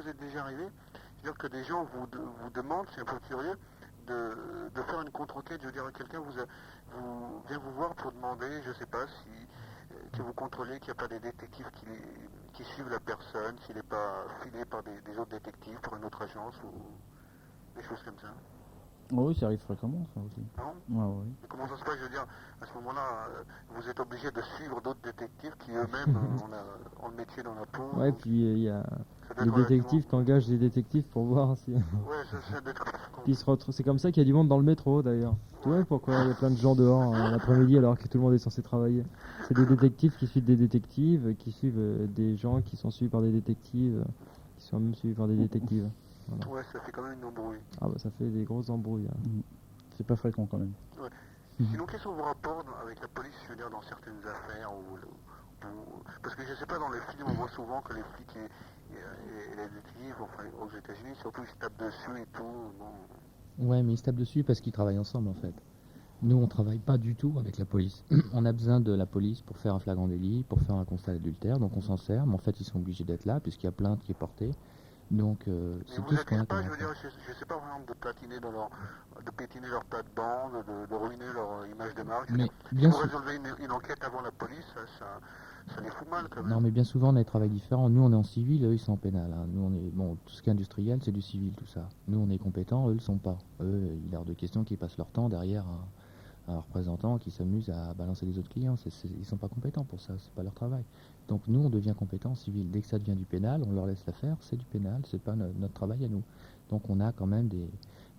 vous est déjà arrivé, c'est-à-dire que des gens vous demandent, c'est un peu curieux, de faire une contre-enquête, je veux dire, quelqu'un vient vous voir pour demander, je ne sais pas, si que vous contrôlez qu'il n'y a pas des détectives qui suivent la personne, s'il n'est pas filé par des autres détectives, par une autre agence ou des choses comme ça. Oui, ça arrive fréquemment, ça aussi. Non? Ah oui. Et comment ça se passe, je veux dire, à ce moment-là, vous êtes obligé de suivre d'autres détectives qui eux-mêmes ont le métier dans la peau. Ouais, puis il y a Ça doit les être détectives qui engagent des détectives pour voir si. Ouais, ça doit être... Puis c'est comme ça qu'il y a du monde dans le métro d'ailleurs. Tu vois pourquoi il y a plein de gens dehors l'après-midi alors que tout le monde est censé travailler. C'est des détectives qui suivent des détectives, qui suivent des gens qui sont suivis par des détectives, qui sont même suivis par des détectives. Voilà. Ouais, ça fait quand même une embrouille. Ah bah ça fait des grosses embrouilles. Hein. C'est pas fréquent quand même. Ouais. Sinon, quels sont vos rapports avec la police, je veux dire, dans certaines affaires parce que je sais pas, dans les films, on voit souvent que les flics et les détectives, enfin, aux États-Unis, surtout, ils se tapent dessus et tout. Bon. Ouais, mais ils se tapent dessus parce qu'ils travaillent ensemble en fait. Nous, on travaille pas du tout avec la police. On a besoin de la police pour faire un flagrant délit, pour faire un constat d'adultère, donc on s'en sert, mais en fait, ils sont obligés d'être là puisqu'il y a plainte qui est portée. Donc, c'est tout ce qu'on a pas, comme je veux dire, affaire. je sais pas, par exemple, de pétiner leur plate-bande, de ruiner leur image de marque. Mais Si bien vous sûr. résolvez une enquête avant la police, ça les fout mal quand même. Non, mais bien souvent, on a des travails différents. Nous, on est en civil, eux, ils sont en pénal. Hein. Nous, on est, bon, tout ce qui est industriel, c'est du civil, tout ça. Nous, on est compétents, eux, ils le sont pas. Eux, il est hors de question qu'ils passent leur temps derrière un représentant qui s'amuse à balancer les autres clients. Ils sont pas compétents pour ça, c'est pas leur travail. Donc, nous, on devient compétents en civil. Dès que ça devient du pénal, on leur laisse la faire, c'est du pénal, c'est pas notre travail à nous. Donc, on a quand même des...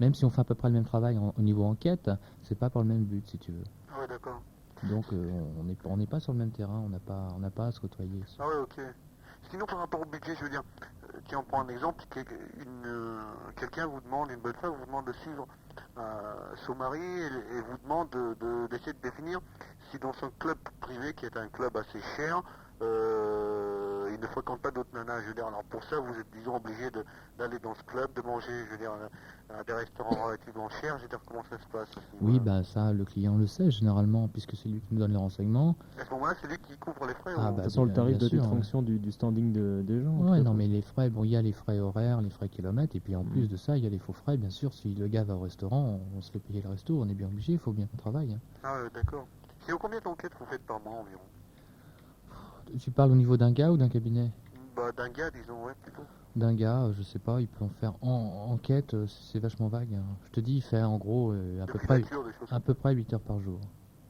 Même si on fait à peu près le même travail au niveau enquête, c'est pas pour le même but, si tu veux. Ah ouais, d'accord. Donc, on n'est pas sur le même terrain, on n'a pas à se côtoyer. Ah ouais, ok. Sinon, par rapport au budget, je veux dire, tiens, on prend un exemple, quelqu'un vous demande, une bonne femme vous demande de suivre son mari et vous demande d'essayer de définir si dans son club privé, qui est un club assez cher, il ne fréquente pas d'autres nanas. Je veux dire, alors pour ça, vous êtes, disons, obligé d'aller dans ce club, de manger, je veux dire, à des restaurants relativement chers. Je veux dire, comment ça se passe? Oui, bah ça, le client le sait généralement, puisque c'est lui qui nous donne les renseignements. À ce moment-là, c'est lui qui couvre les frais. Ah, De bah, toute façon, le bien- tarif bien doit sûr, être ouais. fonction du standing des gens. Ouais, tout non, à mais fait. les frais, bon, il y a les frais horaires, les frais kilomètres, et puis en plus de ça, il y a les faux frais, bien sûr. Si le gars va au restaurant, on se fait payer le resto, on est bien obligé, il faut bien qu'on travaille. Hein. Ah, d'accord. Sinon, combien d'enquêtes vous faites par mois environ? Tu parles au niveau d'un gars ou d'un cabinet? Bah, d'un gars, disons, ouais, plutôt. D'un gars, je sais pas, il peut en faire en enquête, c'est vachement vague. Hein. Je te dis, il fait en gros à De peu près, filature, des choses à peu près 8 heures par jour.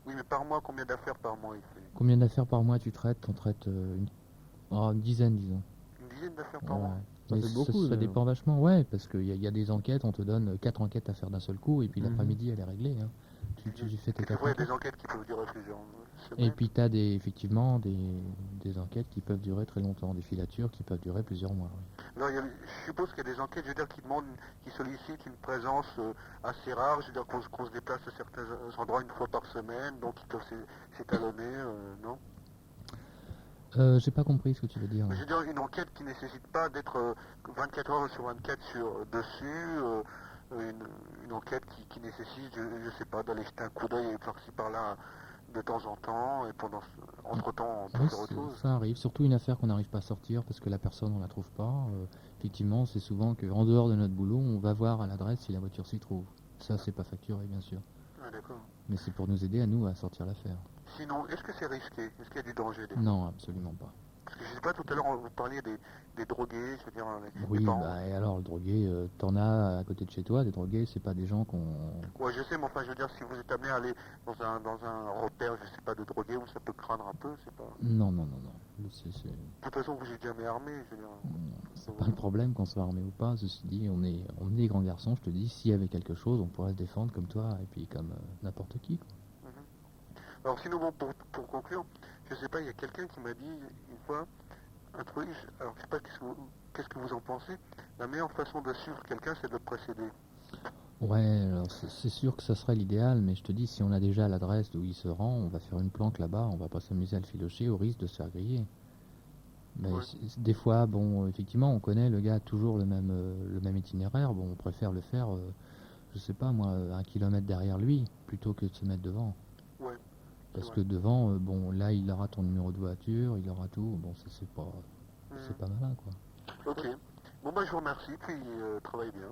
Oui, mais par mois, combien d'affaires par mois il fait? Combien d'affaires par mois tu traites? On traite une dizaine, disons. Une dizaine d'affaires Ouais. par mois? Ça Mais fait beaucoup, ça là. dépend vachement, ouais, parce qu'il y a des enquêtes, on te donne 4 enquêtes à faire d'un seul coup, et puis Mhm. l'après-midi, elle est réglée. Hein. Tu fais tes Des 4 fois, il y a enquêtes. des enquêtes qui peuvent durer plusieurs Et semaines. puis tu as effectivement des enquêtes qui peuvent durer très longtemps, des filatures qui peuvent durer plusieurs mois. Oui. Non, je suppose qu'il y a des enquêtes, je veux dire, qui sollicitent une présence assez rare, je veux dire, qu'on se déplace à certains endroits une fois par semaine, donc ils peuvent s'étalonner, non? J'ai pas compris ce que tu veux dire. Mais je veux dire, une enquête qui ne nécessite pas d'être 24 heures sur 24 dessus, une enquête qui nécessite, je sais pas, d'aller jeter un coup d'œil par-ci par-là de temps en temps, et entre-temps, on peut Oui, faire autre chose. ça arrive, surtout une affaire qu'on n'arrive pas à sortir parce que la personne on la trouve pas. Effectivement, c'est souvent qu'en dehors de notre boulot, on va voir à l'adresse si la voiture s'y trouve. Ça, c'est pas facturé, bien sûr. Ah, d'accord. Mais c'est pour nous aider à nous à sortir l'affaire. Sinon, est-ce que c'est risqué? Est-ce qu'il y a du danger des fois? Non, absolument pas. Parce que je sais pas, tout à l'heure, vous parliez des drogués, je veux dire, les Oui, parents. bah et alors le drogué, t'en as à côté de chez toi, des drogués, c'est pas des gens qu'on... Ouais, je sais, mais enfin, je veux dire, si vous êtes amené à aller dans un repère, je sais pas, de drogués, où ça peut craindre un peu, c'est pas... Non, non, non, non. De toute façon, vous êtes jamais armé, je veux dire. C'est pas le problème qu'on soit armé ou pas. Ceci dit, on est des grands garçons, je te dis, s'il y avait quelque chose, on pourrait se défendre comme toi et puis comme n'importe qui. Quoi. Alors sinon, bon, pour conclure, je sais pas, il y a quelqu'un qui m'a dit une fois un truc, alors je sais pas qu'est-ce que vous en pensez, la meilleure façon de suivre quelqu'un, c'est de le précéder. Ouais, alors c'est sûr que ça serait l'idéal, mais je te dis, si on a déjà l'adresse d'où il se rend, on va faire une planque là-bas, on va pas s'amuser à le filocher au risque de se faire griller. Mais Ouais. des fois, bon, effectivement, on connaît le gars a toujours le même itinéraire, bon, on préfère le faire, je sais pas moi, 1 kilomètre derrière lui, plutôt que de se mettre devant. Ouais. Parce Ouais. que devant, bon, là, il aura ton numéro de voiture, il aura tout, bon, c'est pas malin, quoi. Ok. Bon, bah, je vous remercie, puis travaillez bien.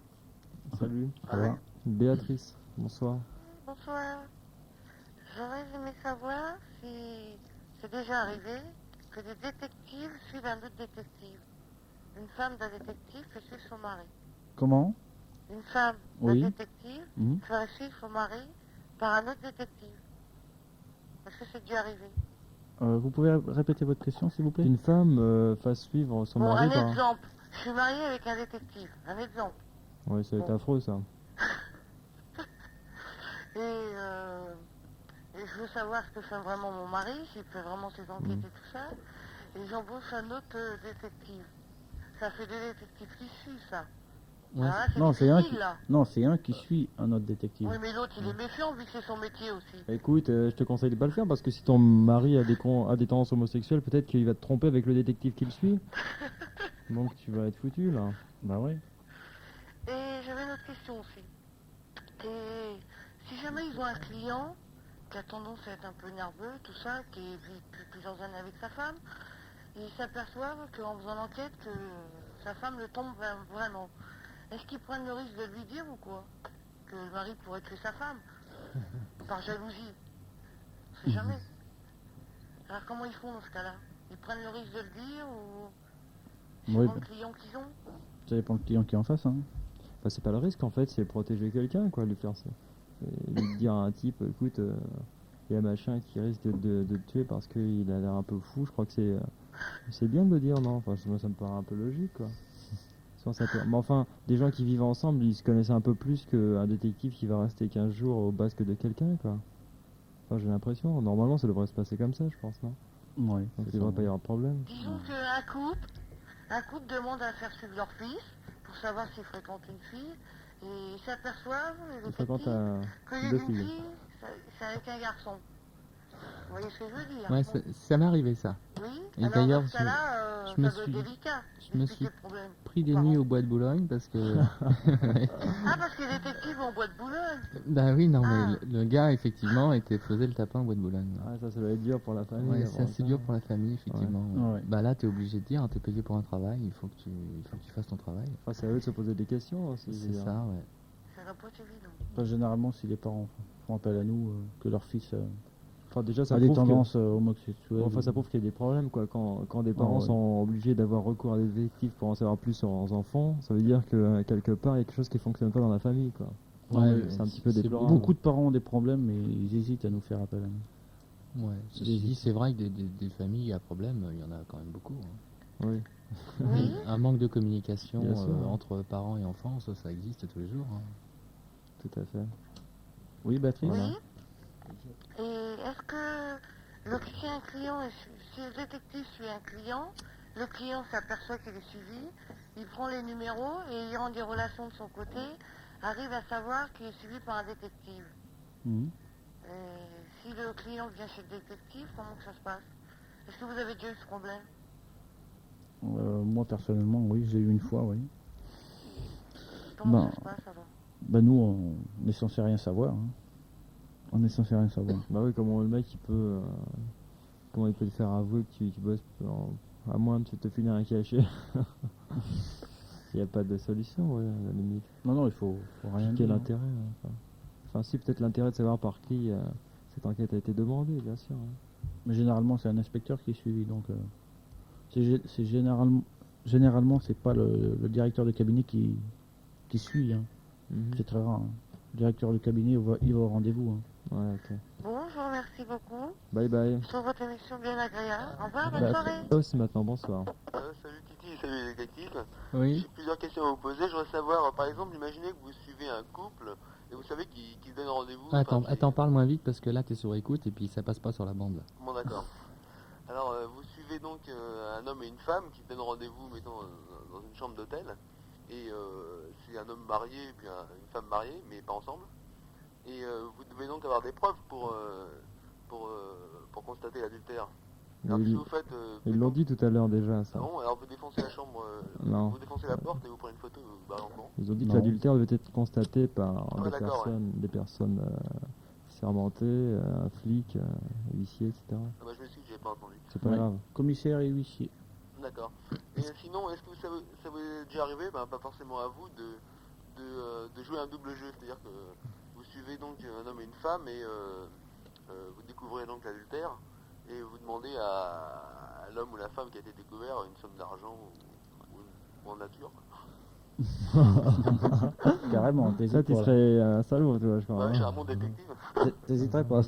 Salut. Allez. Béatrice, bonsoir. Bonsoir. J'aurais aimé savoir si c'est déjà arrivé que des détectives suivent un autre détective. Une femme d'un détective fait suivre son mari. Comment? Une femme Oui. d'un détective Mhm. ferait suivre son mari par un autre détective. Est-ce que c'est déjà arrivé? Vous pouvez répéter votre question, s'il vous plaît? Une femme fasse suivre son Bon, mari un par... exemple. Je suis mariée avec un détective. Un exemple. Ouais, ça va être Bon. affreux, ça. Et je veux savoir ce que fait vraiment mon mari, s'il fait vraiment ses enquêtes et tout ça. Et j'embauche un autre détective. Ça fait deux détectives qui suivent, ça. Ouais, Ah, c'est Non, c'est un difficile, qui... là. Non, c'est un qui suit un autre détective. Oui, mais l'autre, il est méfiant vu que c'est son métier aussi. Écoute, je te conseille de pas le faire parce que si ton mari a a des tendances homosexuelles, peut-être qu'il va te tromper avec le détective qui le suit. Donc tu vas être foutu, là. Bah ouais. Et j'avais une autre question aussi. Et si jamais ils ont un client qui a tendance à être un peu nerveux, tout ça, qui vit depuis plusieurs années avec sa femme, ils s'aperçoivent qu'en faisant l'enquête, que sa femme le tombe vraiment. Est-ce qu'ils prennent le risque de lui dire ou quoi? Que le mari pourrait tuer sa femme? Par jalousie? On sait jamais. Alors comment ils font dans ce cas-là? Ils prennent le risque de le dire ou... Oui, Selon bah, le client qu'ils ont? ça dépend du client qui est en face, hein. Enfin, c'est pas le risque en fait, c'est protéger quelqu'un, quoi, lui faire ça. Et lui dire à un type, écoute, il y a machin qui risque de te tuer parce qu'il a l'air un peu fou, je crois que c'est bien de le dire, non? Enfin, moi ça me paraît un peu logique, quoi. Sinon, mais enfin, des gens qui vivent ensemble, ils se connaissent un peu plus qu'un détective qui va rester 15 jours au basque de quelqu'un, quoi. Enfin, j'ai l'impression, normalement ça devrait se passer comme ça, je pense, non? Ouais. Donc c'est il devrait ça. pas y avoir de problème. Disons qu'un couple demande à faire suivre leur fils pour savoir s'il fréquente une fille et ils s'aperçoivent, les Il fréquente détectives, que deux une filles. fille, c'est avec un garçon. Vous voyez ce que je veux dire? Ouais, Bon, ça m'est arrivé ça. oui. Et Alors d'ailleurs, dans ce cas-là, je ça me doit être suis- délicat je me d'expliquer suis le problème. Pris des Pardon. nuits au bois de Boulogne parce que... Ah, parce que les détectives vont au bois de Boulogne. Bah oui, non, Ah. mais le gars, effectivement, faisait le tapin au bois de Boulogne. Ah, ça doit être dur pour la famille. Ouais, avant c'est assez ça. dur pour la famille, effectivement. Ouais. Ouais. Bah là, t'es obligé de dire, hein, t'es payé pour un travail, il faut que tu fasses ton travail. Enfin, c'est à eux de se poser des questions aussi. je veux C'est dire. ça, ouais. Ça va pas être évident. Enfin, généralement, si les parents font appel à nous, que leur fils Enfin, déjà, ça a des prouve que... tendances homosexuelles. Bon, enfin, ça prouve qu'il y a des problèmes, quoi. Quand des parents ouais. sont obligés d'avoir recours à des détectives pour en savoir plus sur leurs enfants, ça veut dire que quelque part, il y a quelque chose qui fonctionne pas dans la famille, quoi. Ouais, c'est un petit peu c'est déplorable. Beaucoup de parents ont des problèmes, mais ils hésitent à nous faire appel à nous. Ouais, ceci dit, c'est vrai que des familles à problème, il y en a quand même beaucoup. Hein. Oui. Oui. Un manque de communication Bien sûr. entre parents et enfants, ça existe tous les jours. Hein. Tout à fait. Oui, Béatrice? Oui. Et est-ce que si un client, si le détective suit un client, le client s'aperçoit qu'il est suivi, il prend les numéros et ayant des relations de son côté, arrive à savoir qu'il est suivi par un détective. Mhm. Et si le client vient chez le détective, comment que ça se passe? Est-ce que vous avez déjà eu ce problème? Moi, personnellement, oui, j'ai eu une fois, oui. Comment Ben, ça se passe alors? Bah nous, on est censé rien savoir. Hein. On est censé rien savoir. Bah oui, comment le mec, comment il peut te faire avouer que tu bosses à moins de te filer un cachet. Il n'y a pas de solution, ouais, à la limite. Non, il faut rien Quel dire. intérêt enfin, si, peut-être l'intérêt de savoir par qui cette enquête a été demandée, bien sûr. Hein. Mais généralement, c'est un inspecteur qui est suivi, donc c'est généralement c'est pas le directeur de cabinet qui suit. Hein. Mhm. C'est très rare. Hein. Le directeur de cabinet, il va au rendez-vous. Hein. Ouais, ok. Bon, je vous remercie beaucoup. Bye bye. Je trouve votre émission bien agréable. Au revoir, bonne Bah, soirée. Aussi maintenant, bonsoir. Salut Titi, salut les détectives. Oui. J'ai plusieurs questions à vous poser. Je voudrais savoir, par exemple, imaginez que vous suivez un couple et vous savez qu'ils se donnent rendez-vous. Attends, parle moins vite parce que là, t'es sur écoute et puis ça passe pas sur la bande. Là. Bon, d'accord. Alors, vous suivez donc un homme et une femme qui se donnent rendez-vous, mettons, dans une chambre d'hôtel. Et c'est un homme marié et puis une femme mariée, mais pas ensemble. Et vous devez donc avoir des preuves pour constater l'adultère. Alors, Mais si vous faites... Ils l'ont dit tout à l'heure déjà, ça. Non, alors vous défoncez la chambre, Non. vous défoncez la porte et vous prenez une photo, vous barrez en courant. Ils ont dit que Non. l'adultère devait être constaté par Ah ouais, d'accord, des personnes sermentées, un flic, huissier, etc. Ah bah je m'excuse, j'ai pas entendu. C'est pas Ouais. grave. Commissaire et huissier. D'accord. Et sinon, est-ce que ça vous est déjà arrivé, pas forcément à vous, de jouer un double jeu? C'est-à-dire que vous suivez donc un homme et une femme et vous découvrez donc l'adultère et vous demandez à l'homme ou la femme qui a été découvert une somme d'argent ou en nature. Carrément, Ça, t'hésites tu pas. serais un salaud, toi, je crois. Ouais, hein. j'ai un bon détective. T'hésiterais pas. Ouais,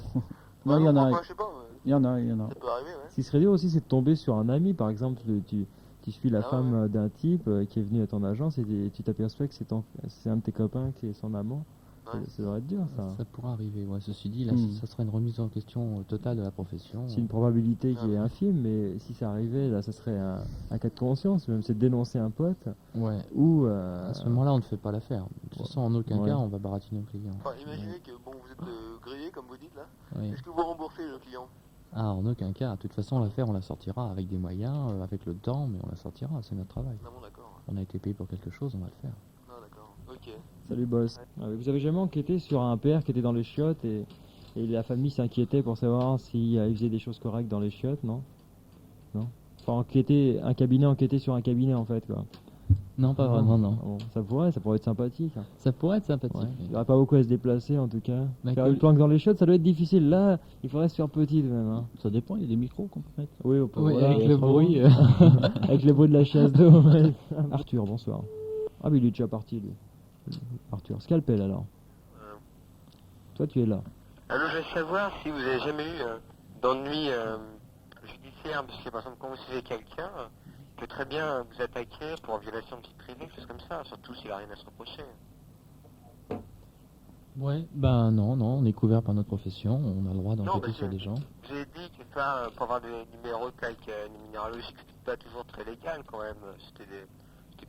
Non, il y en a. pourquoi, je sais pas, Il y en a, il y en a. ça peut arriver, ouais. Ce qui serait dur aussi, c'est de tomber sur un ami, par exemple, tu suis la Ah femme ouais. d'un type qui est venu à ton agence et tu t'aperçois que c'est un de tes copains qui est son amant. Ouais. Ça devrait être dur, ça. Ça pourrait arriver, ouais. Ceci dit, là, Hmm. ça serait une remise en question totale de la profession. C'est une probabilité qui est Ah. infime, mais si ça arrivait, là, ça serait un cas de conscience, même c'est de dénoncer un pote Ouais. ou À ce moment-là, on ne fait pas l'affaire. De toute façon, en aucun Ouais. cas, on va baratiner le client. Enfin, imaginez que bon, vous êtes grillé, comme vous dites là. Oui. Est-ce que vous remboursez le client? Ah, en aucun cas. De toute façon, l'affaire, on la sortira avec des moyens, avec le temps, mais on la sortira. C'est notre travail. Non, bon, d'accord. On a été payé pour quelque chose, on va le faire. Non, d'accord. Ok. salut boss. Vous avez jamais enquêté sur un père qui était dans les chiottes et la famille s'inquiétait pour savoir s'il faisait des choses correctes dans les chiottes, non? Non? Enfin, un cabinet enquêter sur un cabinet en fait, quoi. Non, pas vraiment, non. Bon, ça pourrait être sympathique. Hein. Ça pourrait être sympathique. Ouais. Il n'y aurait pas beaucoup à se déplacer en tout cas. Mais Faire que- une planque dans les chiottes, ça doit être difficile. Là, il faudrait se faire petite même. Hein. Ça dépend, il y a des micros qu'on peut mettre. Oui, on peut- Oui, voilà, avec le autrement. bruit. Avec le bruit de la chasse d'eau. Ouais. Arthur, bonsoir. Ah, mais il est déjà parti lui. Arthur, scalpel alors. Toi, tu es là. Alors, je veux savoir si vous avez jamais eu d'ennui judiciaire, parce que par exemple, quand vous suivez quelqu'un, il peut très bien vous attaquer pour violation de vie privée, quelque chose comme ça, surtout s'il n'a rien à se reprocher. Ouais, ben non, on est couvert par notre profession, on a le droit d'enquêter parce sur que des gens. Vous avez dit que ça, pour avoir des numéros de plaques minéralogiques, c'était pas toujours très légal quand même. C'était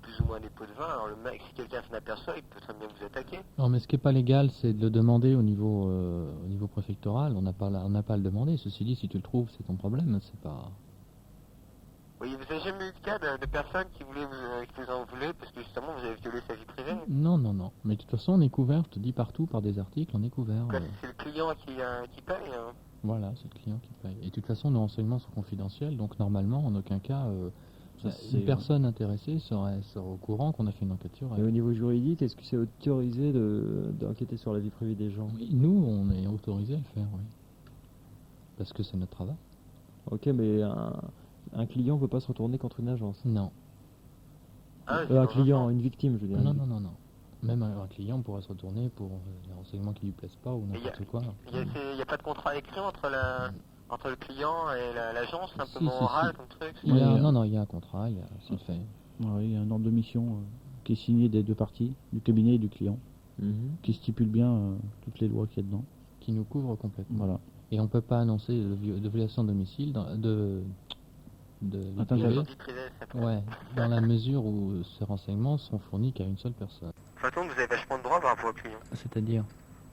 plus ou moins des pots de vin. Alors le mec, si quelqu'un s'en aperçoit, il peut très bien vous attaquer. Non, mais ce qui est pas légal, c'est de le demander au niveau préfectoral. On n'a pas à le demander. Ceci dit, si tu le trouves, c'est ton problème. C'est pas. Oui, vous avez jamais eu de cas de personnes qui vous en voulaient parce que justement vous avez violé sa vie privée? Non. Mais de toute façon, on est couvert. Je te dis partout par des articles, on est couvert. Quoi, c'est le client qui paye. Hein. Voilà, c'est le client qui paye. Et de toute façon, nos renseignements sont confidentiels, donc normalement, en aucun cas, Ça, une c'est- personne intéressée serait au courant qu'on a fait une enquête sur Et elle. au niveau juridique, est-ce que c'est autorisé d'enquêter sur la vie privée des gens? Oui, nous, on est autorisé à le faire, oui. Parce que c'est notre travail. Ok, mais un client ne peut pas se retourner contre une agence. Non. Ah, Un client, une victime, je veux dire. Non. Même un client pourrait se retourner pour des renseignements qui lui plaisent pas ou n'importe quoi. Il n'y a pas de contrat écrit entre le client et l'agence, Si, simplement si, oral si. comme truc? Il y a- Oui, non, il y a un contrat, c'est fait. Ouais, il y a un ordre de mission qui est signé des deux parties, du cabinet et du client, Mhm. qui stipule bien toutes les lois qu'il y a dedans. Qui nous couvre complètement. Voilà. Et on peut pas annoncer de violation de domicile de vie Attends, privée. Vie privée, ça s'appelle. Ouais, dans la mesure où ces renseignements sont fournis qu'à une seule personne. De toute façon, vous avez vachement de droits par rapport au client. C'est-à-dire,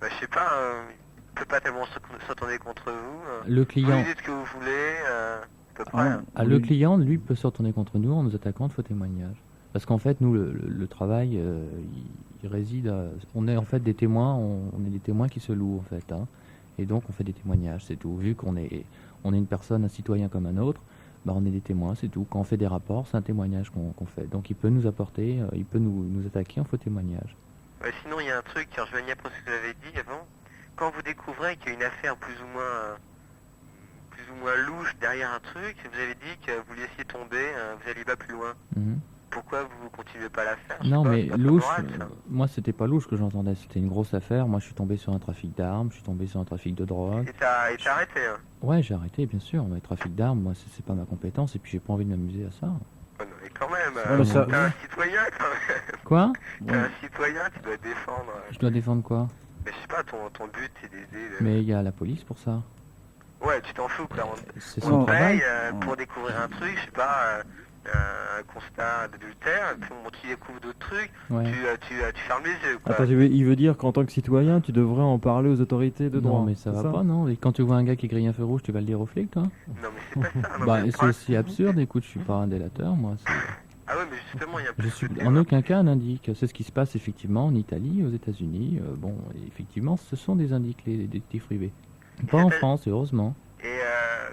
Bah, je sais pas, il peut pas tellement se retourner contre vous. le Vous client, lui dites ce que vous voulez, à peu près. Ah, hein. le client, lui, peut se retourner contre nous en nous attaquant de faux témoignages. Parce qu'en fait, nous, le travail, il réside. On est en fait des témoins, on est des témoins qui se louent en fait. Hein. Et donc, on fait des témoignages, c'est tout. Vu qu'on est une personne, un citoyen comme un autre, bah, on est des témoins, c'est tout. Quand on fait des rapports, c'est un témoignage qu'on fait. Donc, il peut nous apporter, il peut nous attaquer en faux témoignage. Sinon, il y a un truc qui rejoignait après ce que vous avez dit avant. Quand vous découvrez qu'il y a une affaire plus ou moins louche derrière un truc, vous avez dit que vous laissiez tomber, vous n'alliez pas plus loin. Mhm. Pourquoi vous continuez pas à la faire? Je Non, sais pas, mais c'est pas louche, moral, ça. moi, c'était pas louche que j'entendais, c'était une grosse affaire. Moi, je suis tombé sur un trafic d'armes, je suis tombé sur un trafic de drogue. Et t'as arrêté, hein. Ouais, j'ai arrêté, bien sûr. Mais trafic d'armes, moi, c'est pas ma compétence, et puis j'ai pas envie de m'amuser à ça. Oh non, mais quand même, Ouais, mais ça- t'es un citoyen quand même. Quoi? T'es un citoyen, tu dois défendre. Je dois défendre quoi? Mais je sais pas, ton but c'est d'aider. Mais il y a la police pour ça. Ouais, tu t'en fous, quoi. C'est On son Non. travail. paye pour découvrir un truc, je sais pas, un constat d'adultère, puis tu découvres d'autres trucs, Ouais. tu fermes les yeux, quoi. Attends, il veut dire qu'en tant que citoyen, tu devrais en parler aux autorités de droit. Non, mais ça c'est va pas, non? Et quand tu vois un gars qui grille un feu rouge, tu vas le dire au flic, toi? Non, mais c'est pas ça. Non, Bah, mais le c'est principe- aussi absurde. Écoute, je suis pas un délateur, moi. Ah ouais, mais justement, il y a Je plus suis de en aucun cas un indique. C'est ce qui se passe effectivement en Italie, aux États-Unis. Bon, effectivement, ce sont des indiques, les détectives privés. Pas en France, heureusement. Et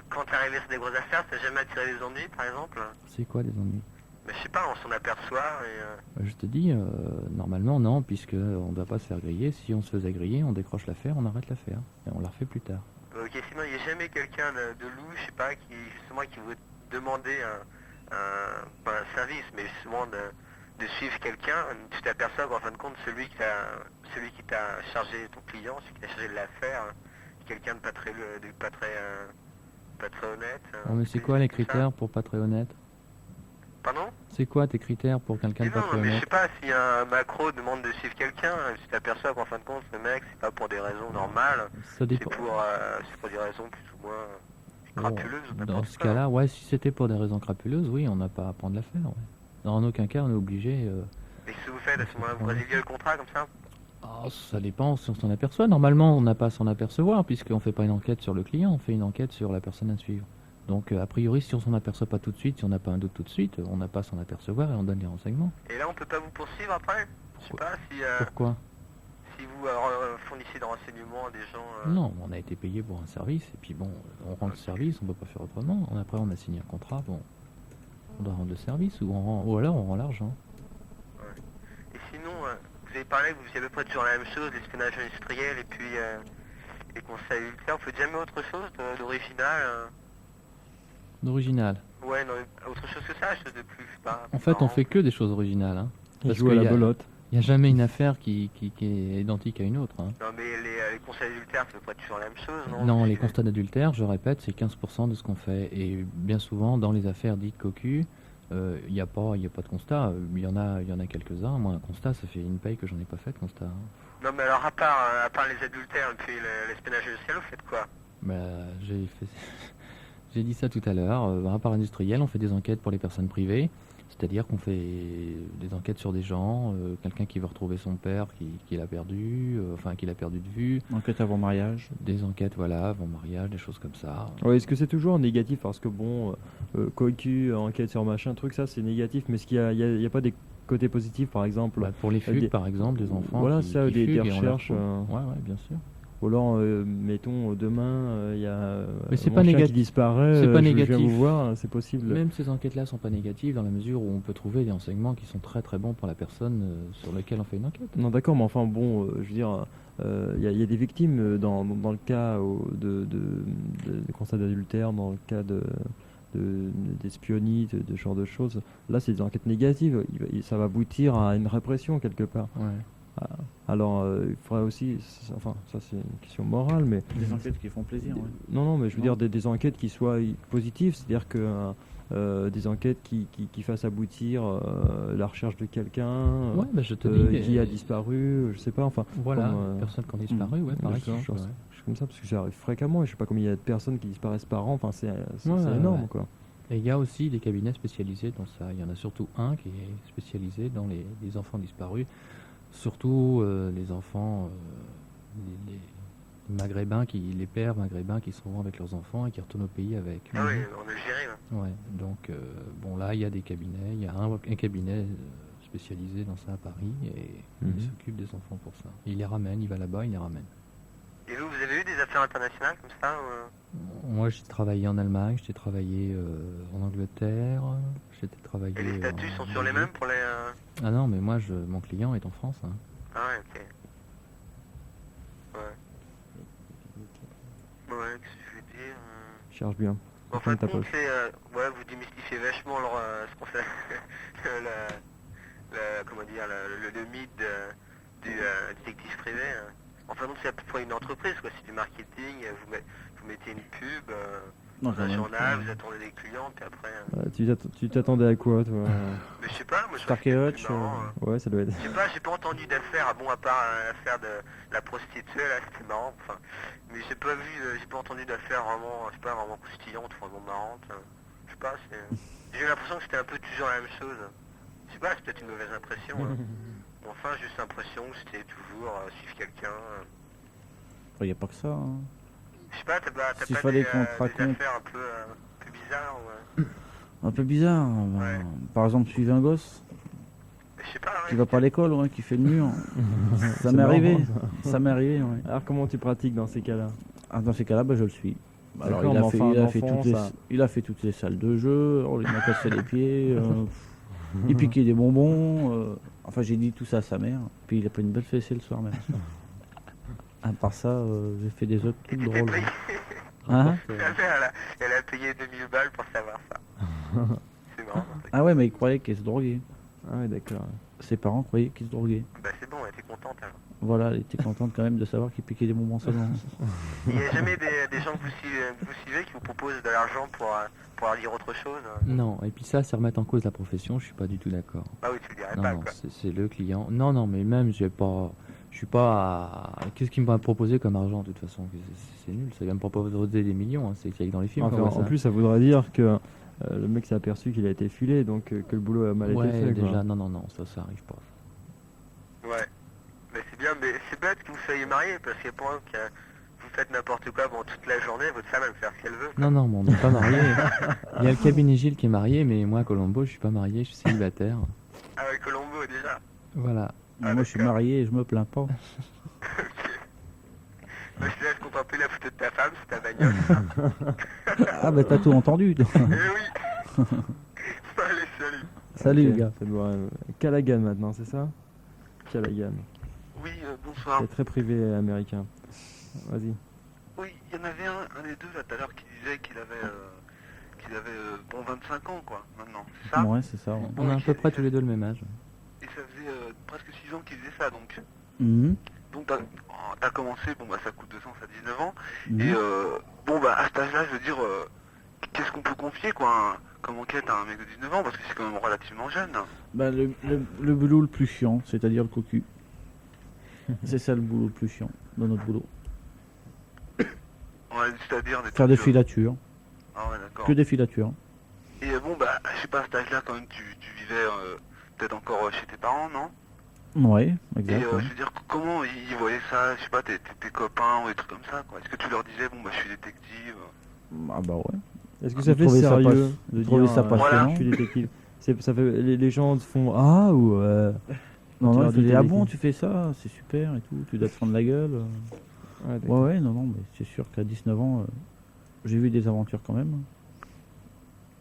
quand t'es arrivé sur des grosses affaires, t'as jamais attiré les ennuis, par exemple? C'est quoi les ennuis? Mais je sais pas, on s'en aperçoit et... Je te dis, normalement non, puisque on ne doit pas se faire griller. Si on se faisait griller, on décroche l'affaire, on arrête l'affaire et on la refait plus tard. Ok, sinon il n'y a jamais quelqu'un de louche, je sais pas, qui justement qui veut demander pas un service, mais justement de suivre quelqu'un. Tu t'aperçois qu'en fin de compte, celui qui t'a chargé ton client, celui qui t'a chargé de l'affaire, quelqu'un de pas très honnête. Oh, mais c'est quoi les critères pour pas très honnête? Pardon? C'est quoi tes critères pour quelqu'un de Mais pas non, très mais je honnête? sais pas si un macro demande de suivre quelqu'un, tu t'aperçois qu'en fin de compte, le mec, c'est pas pour des raisons normales, Ça c'est dépend. pour des raisons plus ou moins crapuleuses. Bon, dans n'importe ce quoi. cas-là, ouais, si c'était pour des raisons crapuleuses, oui, on n'a pas à prendre l'affaire. Ouais. En aucun cas, on est obligé. Et ce que vous faites à ce moment-là, vous résiliez le contrat comme ça? Ça dépend si on s'en aperçoit. Normalement, on n'a pas à s'en apercevoir, puisqu'on fait pas une enquête sur le client, on fait une enquête sur la personne à suivre. Donc, a priori, si on s'en aperçoit pas tout de suite, si on n'a pas un doute tout de suite, on n'a pas à s'en apercevoir et on donne les renseignements. Et là, on peut pas vous poursuivre après? Je sais pas si, Pourquoi? si vous fournissez des renseignements à des gens... Non, on a été payé pour un service, et puis bon, on rend le service, on peut pas faire autrement. Après, on a signé un contrat, bon, on doit rendre le service, ou alors on rend l'argent. Et sinon, vous avez parlé que vous faisiez à peu près toujours la même chose, l'espionnage industriel et puis les conseils adultères. Vous faites jamais autre chose d'original D'original. Ouais, non, autre chose que ça, chose de plus, je sais pas. En fait, on marrant. fait que des choses originales. Hein. Il Parce joue à qu'il la y a- belote. Il n'y a jamais une affaire qui est identique à une autre. Hein. Non, mais les conseils adultères, c'est à peu près toujours la même chose, non? Non, les constats d'adultère, je répète, c'est 15% de ce qu'on fait. Et bien souvent, dans les affaires dites cocu, il n'y a pas de constat. Il y en a quelques-uns. Moi, un constat, ça fait une paye que j'en ai pas fait de constat. Hein. Non, mais alors, à part les adultères et puis l'espionnage industriel, vous faites quoi? Bah, j'ai fait... j'ai dit ça tout à l'heure. Rapport industriel, on fait des enquêtes pour les personnes privées. C'est-à-dire qu'on fait des enquêtes sur des gens, quelqu'un qui veut retrouver son père qu'il a perdu, qu'il a perdu de vue, Enquête avant mariage. des enquêtes, voilà, avant mariage, des choses comme ça. Ouais, est-ce que c'est toujours négatif? Parce que bon, cocu, enquête sur machin, truc, ça c'est négatif, mais est-ce qu'il y a pas des côtés positifs, par exemple? Bah, pour les fugues, des- par exemple, des enfants Voilà, qui, ça, qui des fuguent et on les recherches, retrouve. Ouais, bien sûr. Ou alors, mettons, demain, il y a Mais c'est mon pas chien négatif. qui disparaît, C'est pas je viens négatif. vous voir, c'est possible. Même ces enquêtes-là sont pas négatives dans la mesure où on peut trouver des renseignements qui sont très très bons pour la personne sur laquelle on fait une enquête. Non, d'accord, mais enfin, bon, je veux dire, il y a des victimes dans le cas de constat d'adultère, dans le cas d'espionnage, de ce genre de choses. Là, c'est des enquêtes négatives. Ça va aboutir à une répression quelque part. Ouais. Alors, il faudrait aussi, enfin, ça c'est une question morale, mais Des enquêtes qui font plaisir. Ouais. non, mais je veux Non. dire des enquêtes qui soient positives, c'est-à-dire que des enquêtes qui fassent aboutir la recherche de quelqu'un Ouais, bah, je te dis. qui a disparu, je sais pas, enfin, Voilà, comme, personnes qui ont disparu, ouais, pareil. je ouais. suis comme ça, parce que ça arrive fréquemment, et je sais pas combien il y a de personnes qui disparaissent par an, enfin, c'est Ouais, énorme, ouais. quoi. Et il y a aussi des cabinets spécialisés dans ça. Il y en a surtout un qui est spécialisé dans les enfants disparus. Surtout les enfants, les maghrébins, les pères maghrébins qui sont avec leurs enfants et qui retournent au pays avec. Ah oui, en Algérie, là. Ouais, donc bon là il y a des cabinets, il y a un cabinet spécialisé dans ça à Paris et Mhm. il s'occupe des enfants pour ça. Il les ramène, il va là-bas, il les ramène. Et vous avez eu des affaires internationales comme ça ou, Moi j'ai travaillé en Allemagne, j'ai travaillé en Angleterre, j'ai travaillé... Et les statuts en sont sur les Belgique. mêmes pour les... Ah non, mais moi mon client est en France. Hein. Ah ouais, ok. Ouais. Ouais, qu'est-ce que je veux dire Cherche bien. En fin de ta compte, poche. c'est... ouais, vous démystifiez vachement ce qu'on fait... comment dire, le mythe du détective privé. Hein. En fin de compte, c'est à peu près une entreprise, quoi. C'est du marketing, vous mettez une pub Non, dans quand un même journal, pas. vous attendez des clients, puis après... Tu t'attendais à quoi, toi? Mais je sais pas, moi je Stark trouve que et c'est Hutch, plus marrant, hein. Ouais, ça doit être. Je sais pas, j'ai pas entendu d'affaires, bon à part l'affaire de la prostituée là, c'était marrant, enfin, mais j'ai pas entendu d'affaires vraiment, je sais pas, vraiment croustillantes, vraiment marrantes, je sais pas, j'ai eu l'impression que c'était un peu toujours la même chose, je sais pas, c'est peut-être une mauvaise impression, hein. Enfin, juste l'impression que c'était toujours suivre quelqu'un, Il n'y a pas que ça. Hein. je sais pas, t'as S'il pas fallait des qu'on te raconte- affaires un peu bizarres, Un peu bizarre. Ouais. Par exemple, suivre un gosse je sais pas, qui ouais, va pas à l'école, ouais, qui fait le mur. ça C'est m'est marrant, arrivé. ça. Ça m'est arrivé, ouais. Alors, comment tu pratiques dans ces cas-là? Ah, dans ces cas-là, bah, je le suis. Alors, D'accord, mais enfin, il a un fait enfant, toutes les, ça- il a fait toutes les salles de jeu, on lui a cassé les pieds, il piquait des bonbons. Enfin, j'ai dit tout ça à sa mère. Puis il a pris une belle fessée le soir même. À part ça, j'ai fait des autres Et trucs tu t'es drôles. payé. Hein Ma mère, elle a payé 2000 balles pour savoir ça. C'est marrant. Ah ouais, mais il croyait qu'il se droguait. Ah ouais, d'accord. Ses parents croyaient qu'il se droguait. Bah c'est bon, elle était contente alors. Voilà, elle était contente quand même de savoir qu'il piquait des bonbons seulement. Il n'y a jamais des gens que vous suivez qui vous proposent de l'argent pour aller lire autre chose Non, et puis ça, c'est remettre en cause la profession, je suis pas du tout d'accord. Ah oui, tu le dirais Non, pas non, quoi. c'est le client. Non, non, mais même, je suis pas à... Qu'est-ce qu'il m'a proposé comme argent, de toute façon? C'est nul, ça va me proposer des millions, hein. C'est qu'il y a que dans les films Enfin, qu'on voit en ça. plus, ça voudrait dire que le mec s'est aperçu qu'il a été filé, donc que le boulot a mal Ouais, été fait. déjà, Quoi. non, non, non, ça arrive pas. Ouais. Mais c'est bien, mais c'est bête que vous soyez mariés parce qu'il y a pas que vous faites n'importe quoi pendant toute la journée, votre femme elle peut faire ce qu'elle veut. Non, non, mais on n'est pas mariés. Il y a le cabinet Gilles qui est marié, mais moi, Colombo, je suis pas marié, je suis célibataire. Avec Colombo déjà. Voilà. Mais moi, je suis marié et je me plains pas. Ok. Bah, je te laisse contempler la photo de ta femme, c'est ta bagnole. Ah bah t'as tout entendu. Eh oui. Allez, salut. Salut Ok, les gars. c'est bon, Callaghan maintenant, c'est ça? Callaghan. Oui, bonsoir. C'est très privé américain. Vas-y. Oui, il y en avait un des deux là tout à l'heure qui disait qu'il avait bon 25 ans quoi, maintenant. C'est ça? Ouais, c'est ça. Ouais. On a à peu près tous les deux le même âge. Et ça faisait presque 6 ans qu'il faisait ça donc. Mhm. Donc t'as commencé, bon bah ça coûte 200, ça a 19 ans. Mhm. Et bon bah à cet âge-là, je veux dire, qu'est-ce qu'on peut confier quoi comme enquête à un mec de 19 ans parce que c'est quand même relativement jeune. Bah, le boulot le plus chiant, c'est-à-dire le cocu. C'est ça le boulot le plus chiant dans notre boulot. Ouais, c'est-à-dire Faire des trucs, filatures, Ah ouais d'accord. que des filatures. Et bon bah je sais pas à cet âge-là quand même tu vivais peut-être encore chez tes parents, non? Ouais, Et exact. Ouais. je veux dire comment ils voyaient ça, je sais pas, tes copains ou des trucs comme ça quoi. Est-ce que tu leur disais bon bah je suis détective? Ah bah ouais. Est-ce que Ils ça fait trouvaient ça sérieux de trouvaient dire ça passionnant. je suis détective? Ça fait, les gens font ah ou Non, tu non, leur ils dis faisaient, ah t'es bon, détective. tu fais ça, c'est super et tout, tu dois te prendre la gueule. Ouais, Ouais, d'accord. ouais, non, non, mais c'est sûr qu'à 19 ans, j'ai vu des aventures quand même.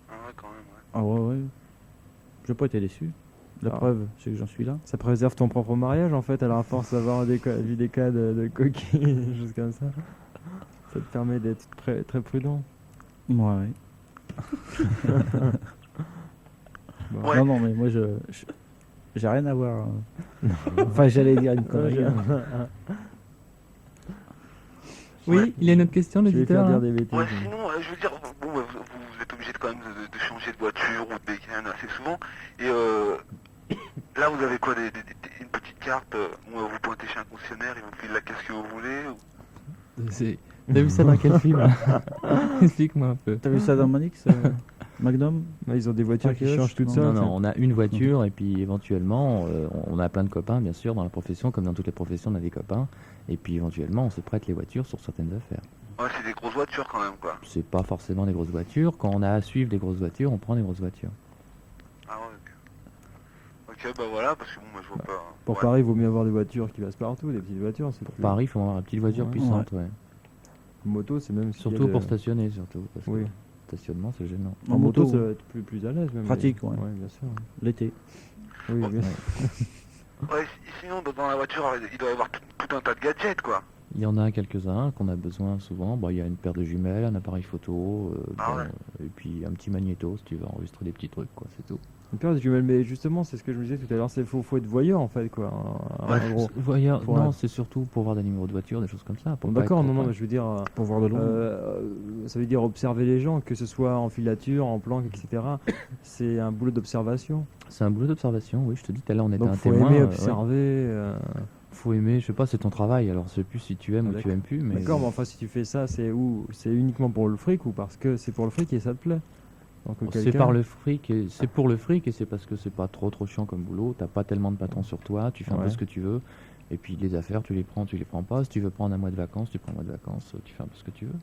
Ah ouais quand même ouais. Ah ouais, ouais. J'ai pas été déçu. La Ah. preuve, c'est que j'en suis là. Ça préserve ton propre mariage en fait, alors à force d'avoir vu des cas de coquilles, des choses comme ça. Ça te permet d'être très prudent. Ouais, ouais. Bon. Ouais. Non, non, mais moi, j'ai rien à voir. Enfin, j'allais dire une connerie. Oui, il y a une autre question, Je vais faire l'auditeur. dire Là. des bêtises. Ouais, sinon, je veux dire, bon, bah, vous êtes obligé quand même de changer de voiture ou de bécane assez souvent. Et là, vous avez quoi, une petite carte où vous pointez chez un concessionnaire, ils vous filent la caisse que vous voulez ou... T'as vu ça dans quel film? Explique-moi un peu. T'as vu ça dans Manix Magnum Ouais, ils ont des voitures qui Parkage, changent toutes non. seules. Non, non, on a une voiture et puis éventuellement, on a plein de copains, bien sûr, dans la profession, comme dans toutes les professions, on a des copains. Et puis éventuellement, on se prête les voitures sur certaines affaires. Ouais, c'est des grosses voitures quand même, quoi. C'est pas forcément des grosses voitures. Quand on a à suivre des grosses voitures, on prend des grosses voitures. Ah ouais, ok. Ok, bah voilà, parce que bon, moi je vois pas... Pour ouais. Paris, il vaut mieux avoir des voitures qui passent partout, des petites voitures. C'est Pour plus- Paris, il faut avoir une petite voiture Ouais. puissante, ouais. Moto, c'est même. s'il y a Surtout de- pour stationner, surtout. Parce que Oui. le stationnement, c'est gênant. En moto, ça va être plus à l'aise même. Pratique, ouais. Ouais, bien sûr. L'été. Oui, Ouais. bien sûr. Ouais, sinon, dans la voiture, il doit y avoir tout un tas de gadgets, quoi. Il y en a quelques-uns qu'on a besoin souvent. Bon, il y a une paire de jumelles, un appareil photo, Ah bon, ouais. et puis un petit magnéto si tu veux enregistrer des petits trucs, quoi, c'est tout. Une paire de jumelles, mais justement, c'est ce que je me disais tout à l'heure, faut être voyeur en fait, quoi. En gros. Voyeur, Pour non, un- c'est surtout pour voir des numéros de voiture, des choses comme ça. pour Bon, pas d'accord, être non, trop- non, mais je veux dire, Pour voir de loin. ça veut dire observer les gens, que ce soit en filature, en planque, etc. C'est un boulot d'observation. C'est un boulot d'observation, oui, je te dis, tout à l'heure on était Donc un faut témoin. aimer ouais. observer. Faut aimer, je sais pas, c'est ton travail, alors je sais plus si tu aimes Ah, ou tu d'accord. aimes plus, mais... D'accord, mais enfin, si tu fais ça, c'est uniquement pour le fric ou parce que c'est pour le fric et ça te plaît. Donc, auquel C'est cas- par le fric, c'est pour le fric et c'est parce que c'est pas trop chiant comme boulot, t'as pas tellement de patrons sur toi, tu fais un peu Ouais. ce que tu veux, et puis les affaires tu les prends pas, si tu veux prendre un mois de vacances, tu prends un mois de vacances, tu fais un peu ce que tu veux.